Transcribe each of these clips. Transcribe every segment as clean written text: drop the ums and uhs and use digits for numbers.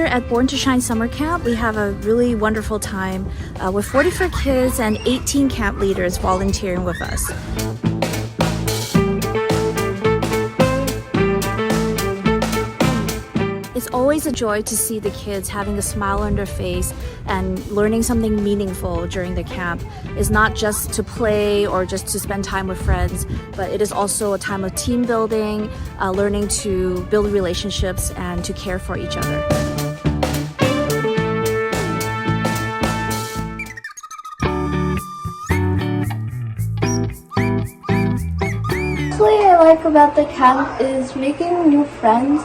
at Born to Shine Summer Camp, we have a really wonderful time with 44 kids and 18 camp leaders volunteering with us. It's always a joy to see the kids having a smile on their face and learning something meaningful during the camp. It's not just to play or just to spend time with friends, but it is also a time of team building, learning to build relationships and to care for each other. What I like about the camp is making new friends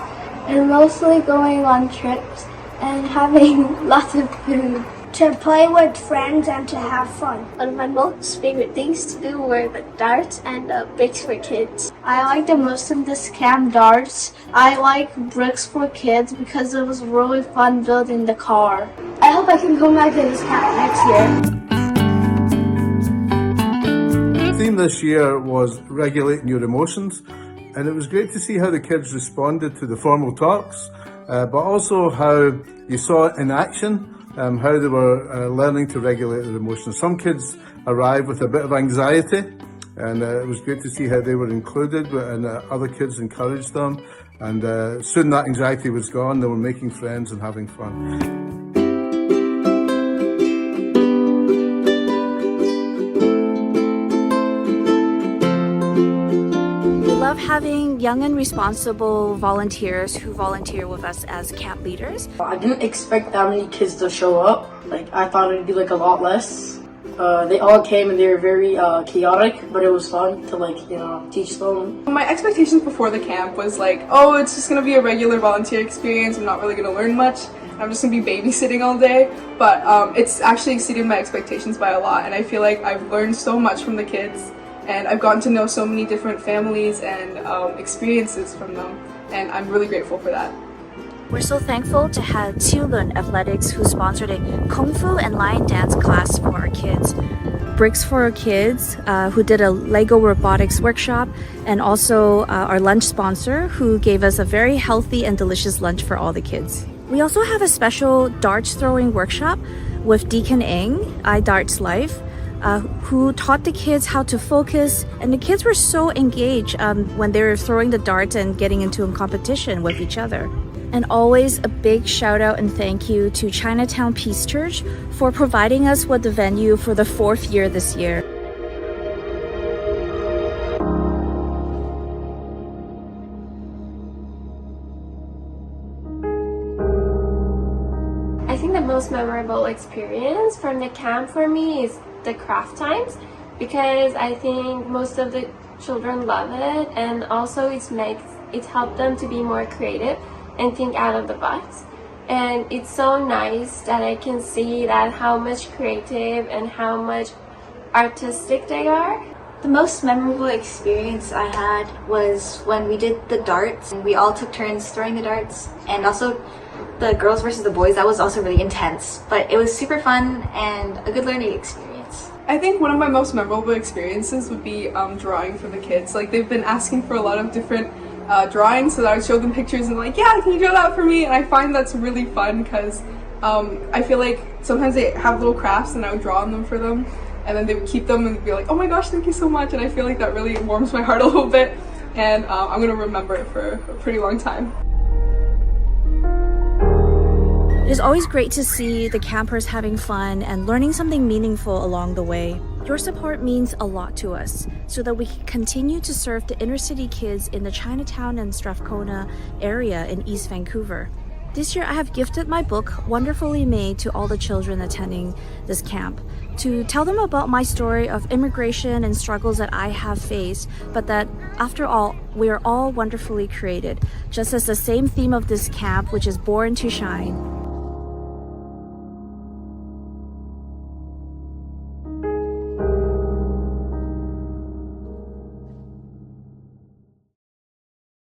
and mostly going on trips and having lots of food. To play with friends and to have fun. One of my most favorite things to do were the darts and the bricks for kids. I like the most of this camp darts. I like bricks for kids because it was really fun building the car. I hope I can come back to this camp next year. The theme this year was regulating your emotions, and it was great to see how the kids responded to the formal talks, but also how you saw it in action, how they were learning to regulate their emotions. Some kids arrived with a bit of anxiety, and it was great to see how they were included, and other kids encouraged them, and soon that anxiety was gone. They were making friends and having fun. Having young and responsible volunteers who volunteer with us as camp leaders. I didn't expect that many kids to show up. I thought it'd be a lot less. They all came and they were very chaotic, but it was fun to teach them. My expectations before the camp was oh, it's just gonna be a regular volunteer experience. I'm not really gonna learn much. I'm just gonna be babysitting all day, but it's actually exceeded my expectations by a lot, and I feel like I've learned so much from the kids. And I've gotten to know so many different families and experiences from them, and I'm really grateful for that. We're so thankful to have Qiulun Athletics, who sponsored a Kung Fu and Lion Dance class for our kids, Bricks for Our Kids, who did a Lego robotics workshop, and also our lunch sponsor, who gave us a very healthy and delicious lunch for all the kids. We also have a special darts throwing workshop with Deacon Eng, iDarts Life, who taught the kids how to focus, and the kids were so engaged when they were throwing the darts and getting into a competition with each other. And always a big shout out and thank you to Chinatown Peace Church for providing us with the venue for the 4th year this year. I think the most memorable experience from the camp for me is the craft times, because I think most of the children love it, and also it helped them to be more creative and think out of the box. And it's so nice that I can see that how much creative and how much artistic they are. The most memorable experience I had was when we did the darts, and we all took turns throwing the darts, and also the girls versus the boys. That was also really intense, but it was super fun and a good learning experience. I think one of my most memorable experiences would be drawing for the kids. They've been asking for a lot of different drawings, so that I would show them pictures and yeah, can you draw that for me? And I find that's really fun because I feel like sometimes they have little crafts and I would draw on them for them, and then they would keep them and be like, oh my gosh, thank you so much. And I feel like that really warms my heart a little bit, and I'm gonna remember it for a pretty long time. It is always great to see the campers having fun and learning something meaningful along the way. Your support means a lot to us so that we can continue to serve the inner city kids in the Chinatown and Strathcona area in East Vancouver. This year I have gifted my book, Wonderfully Made, to all the children attending this camp, to tell them about my story of immigration and struggles that I have faced, but that after all, we are all wonderfully created, just as the same theme of this camp, which is Born to Shine.